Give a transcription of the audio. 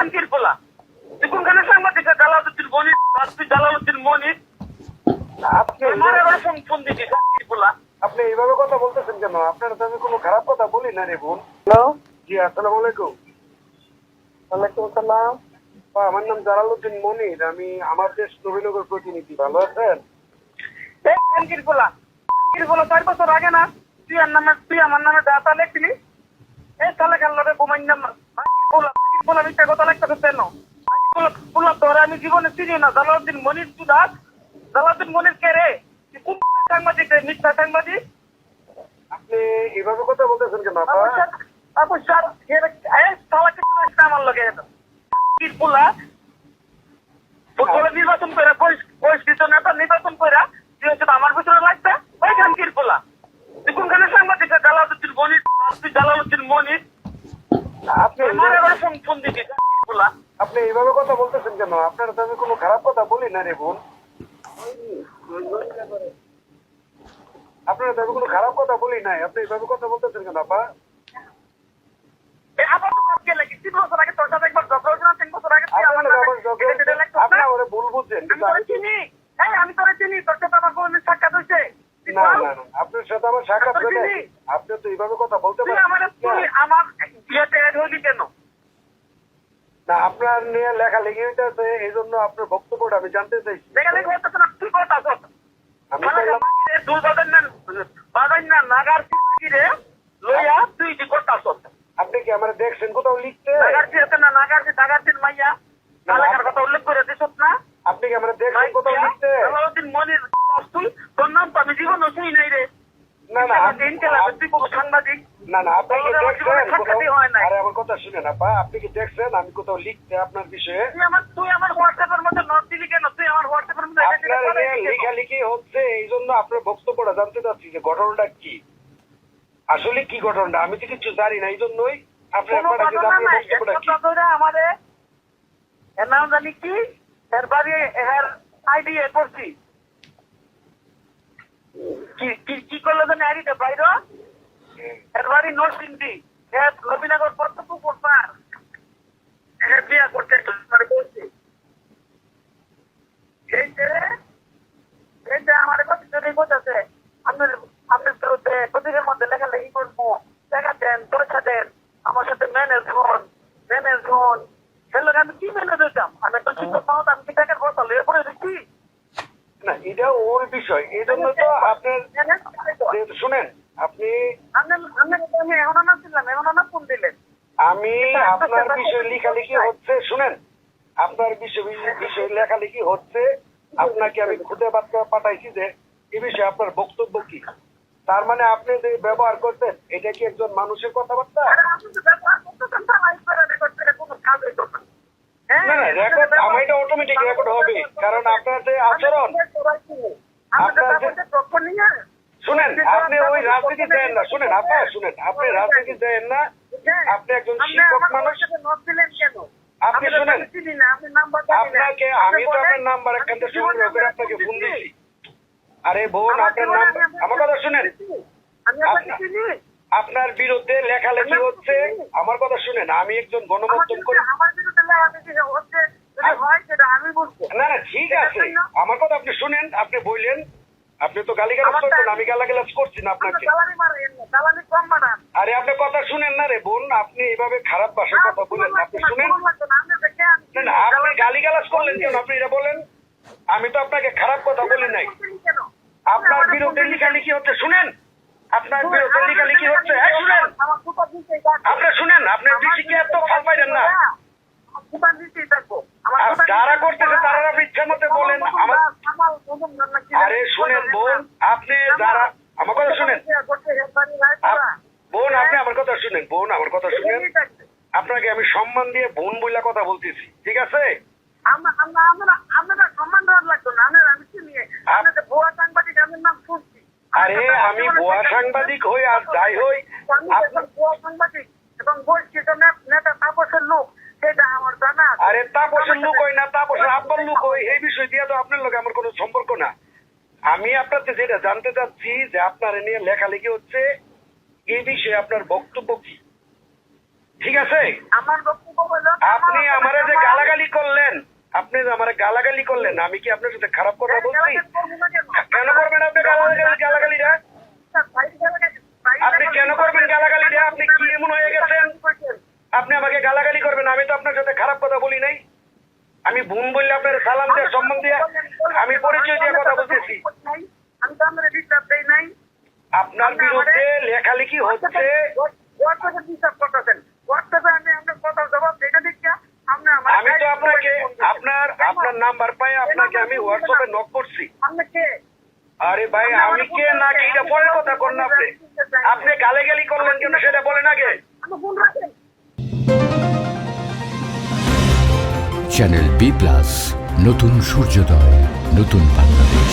খানকির পোলা তুই কোনখানে সাংবাদিক জালালউদ্দিন মনির তুই জালালউদ্দিন মনির আপনি আমার এবার ফোন দিবি খানকির পোলা। আপনি এইভাবে কথা বলতেছেন কেন? আপনার তো আমি কোনো খারাপ কথা বলি না রে বোন। হ্যালো, জি আসসালামু আলাইকুম। ওয়ালাইকুম আসসালাম। আমার নাম জালালউদ্দিন মনির, আমি আমার দেশ নবীনগর প্রতিনিধি। ভালো আছেন? এই খানকির পোলা 4 বছর আগে না তুই আমার নামে ডাটা লিখলি, এই তাহলে খেললে বোমাইন নাম খানকির পোলা মিথ্যা কথা লিখতে কেন? খানকির পোলা তোরে আমি জীবনে চিনি না। জালালউদ্দিন মনির সুদাস, জালালউদ্দিন মনির কে রে? তুই কোন সাংবাদিক রে? মিথ্যা সাংবাদিক। আপনি এইভাবে কথা বলতেছেন কেন আপা? আপু স্যার আমার লগে খানকির পোলা ফুটবলে নির্বাচন করে বহিষ্কৃত নেতা নির্বাচন করে তুই হচ্ছে আমার ভিতরে লাগবে ওই খানকির পোলা। তুই কোনখানে সাংবাদিক জালালউদ্দিন মনির তুই জালালউদ্দিন মনির আপনি আমার এবার ফোন দিবি খানকির পোলা। আপনি এইভাবে কথা বলতেছেন কেন? আপনার তো আমি কোনো খারাপ কথা বলি না রে বোন। আপনার তো আমি কোনো খারাপ কথা বলি নাই, আপনি এইভাবে কথা বলতেছেন কেন আপা? আবার তো আজকে লাগি 3 বছর আগে তোর সাথে একবার ঝগড়া হয়েছিল, 3 বছর আগে তুই আমার আপনার ওরে ভুল বুঝছেন। আমি তোরে চিনি, আমি তোরে চিনি, তোর সাথে আমার কোনো সাক্ষাৎ হয়েছে? না না না, আপনার সাথে আমার সাক্ষাৎ তোর হলে চিনি? আপনি তো এইভাবে কথা বলতে তুই পারেন আমার বিয়েতে অ্যাড হইলি কেন? না। আপনার নিয়ে লেখালেখি হইতেছে, এই জন্য আপনার বক্তব্যটা আমি জানতে চাইছি। লেখালেখি হইতেছে না, তুই কথা আছো আমি বললাম দুই বাদান না নাগার সিরে লইয়া তুই কি করতাছ? আপনি কি আমার দেখছেন কোথাও লিখতে? নাগার সিরে না নাগার সির মাইয়া নালাকার কথা উল্লেখ করে দিছত না? আপনি কি আমার দেখছেন কোথাও লিখতে? জালালউদ্দিন মনির তুই তোর নাম তো আমি জীবন শুনি নাই রে। না না দিন কেলা তুই কোনো সাংবাদিক না না, আপনি কি আমার জীবনে দেখছেন কোথাও? সাক্ষাৎই হয় নাই। আরে আমার কথা শুনেন আপা, আপনি কি দেখছেন আমি কোথাও লিখতে আপনার বিষয়ে? তুই আমার হোয়াটসঅ্যাপের মধ্যে নোট দিলি কেন? তুই আমার হোয়াটসঅ্যাপের মধ্যে আপনার নিয়ে লেখালেখি হচ্ছে, এই জন্য আপনার বক্তব্যটা জানতে চাচ্ছি যে ঘটনাটা কি, আসলে কি ঘটনাটা আমি তো কিছু জানি না, এই জন্যই আপনার কোনো আপনার ঘটনা নাই। বক্তব্যটা কি? আমাদের এর নাম জানি কি, এর বাড়ি এর আইডি এ করছি কি করলো জানি আইডিটা বাইরে এর বাড়ি নরসিংদী, এর নবীনগর প্রত্যেক পার এর বিয়া করতে মানে বলছি এইটা আমার কথা বলতেছে আপনার প্রতিদিনের মধ্যে লেখালেখি করবো, দেখা দেন, পরীক্ষা দেন, আমার সাথে ম্যানেজ হন সেগুলো আমি কি মেনে দিতাম? আমি একটা শিক্ষক পাওয়া আমি কি টাকার কথা লয়ে পড়ে দিচ্ছি? না এটা ওর বিষয়, এই জন্য তো আপনার শুনেন আপনি আমি এখন না দিলাম, এখন না ফোন দিলেন। আমি আপনার বিষয়ে লেখালেখি হচ্ছে, শুনেন আপনার বিষয়ে লেখালেখি হচ্ছে, আপনাকে আমি খুদে বার্তা পাঠাইছি যে এই বিষয়ে আপনার বক্তব্য কি। তার মানে আপনি যে ব্যবহার করতেন এটা কি একজন মানুষের কথাবার্তা? না না, রেকর্ড আমার এটা অটোমেটিক রেকর্ড হবে, কারণ আপনার যে আচরণ শুনেন, আপনি ওই রাজনীতি দেন না, শুনেন আপা শুনেন, আপনি রাজনীতি দেন না, আপনি একজন শিক্ষক মানুষ। আপনি শুনেন, আপনাকে আমি তো আপনার নাম্বার এখান থেকে সংগ্রহ করে আপনাকে ফোন দিচ্ছি। আরে বোন আপনার নাম, আমার কথা শুনেন, আপনার বিরুদ্ধে লেখালেখি হচ্ছে, আমার কথা শুনেন, আমি একজন গণমাধ্যম করি। না না ঠিক আছে, আমার কথা আপনি শুনেন, আপনি বললেন আপনি তো গালিগালাজ করছেন, আমি গালাগালাজ করছি না আপনাকে। আরে আপনি কথা শুনেন না রে বোন, আপনি এইভাবে খারাপ ভাষায় কথা বলেন, আপনি শুনেন না, আপনি গালিগালাজ করলেন কেন? আপনি এটা বলেন, আমি তো আপনাকে খারাপ কথা বলি নাই। আপনার বিরুদ্ধে লেখালেখি হচ্ছে, শুনেন আপনার বিরুদ্ধে লেখালেখি হচ্ছে, শুনেন আপনি শুনেন, আপনার ডিসিকে এত ফাল পাইলেন না, যারা করতেছে তারা আপনি ইচ্ছা মতো বলেন। আমার আরে শুনেন বোন, আপনি যারা আমার কথা শুনেন বোন, আপনি আমার কথা শুনেন বোন, আমার কথা শুনেন, আপনাকে আমি সম্মান দিয়ে বোন বইলা কথা বলতেছি, ঠিক আছে? আরে আমি ভুয়া সাংবাদিক হই আর যাই হই, এবং বহিষ্কৃত নেতা তাপসের লোক সেটা আমার জানা। আরে তাপসের লোক হই না, তাপসের আব্বার লোক হই, এই বিষয় দিয়ে তো আপনার লোক আমার কোনো সম্পর্ক না। আমি আপনার যেটা জানতে চাচ্ছি যে আপনার নিয়ে লেখালেখি হচ্ছে, এই বিষয়ে আপনার বক্তব্য কি, ঠিক আছে? আমার বক্তব্য হলো আপনি আমারে যে গালাগালি করলেন, আপনি যে আমারে গালাগালি করলেন, আমি কি আপনার সাথে খারাপ কথা বলছি? কেন করবেন আপনি গালাগালিটা? আপনি কেন করবেন গালাগালিটা? আপনি কি এমন হয়ে গেছেন আপনি আমাকে গালাগালি করবেন? আমি তো আপনার সাথে খারাপ কথা বলি নাই। আমি বোন বললে আপনার সালাম দিয়ে সম্মান দিয়ে আমি পরিচয় দিয়ে কথা বলতেছি। আমি তো আপনার ডিস্টার্ব দেই নাই। আপনার বিরুদ্ধে লেখালেখি হচ্ছে। হোয়াটসঅ্যাপে ডিস্টার্ব করতেছেন। হোয়াটসঅ্যাপে আমি আপনার কথার জবাব এটা দিচ্ছি। আমি তো আপনাকে আপনার নাম্বার পাই আপনাকে আমি হোয়াটসঅ্যাপে নক করছি। আপনি কে? আরে ভাই আমি কে না কে এটা পরের কথা কোন না আপনি। আপনি গালাগালি করলেন কেন সেটা বলেন আগে। আমি ফোন রাখেন। চ্যানেল বি প্লাস, নতুন সূর্যোদয়, নতুন বাংলাদেশ।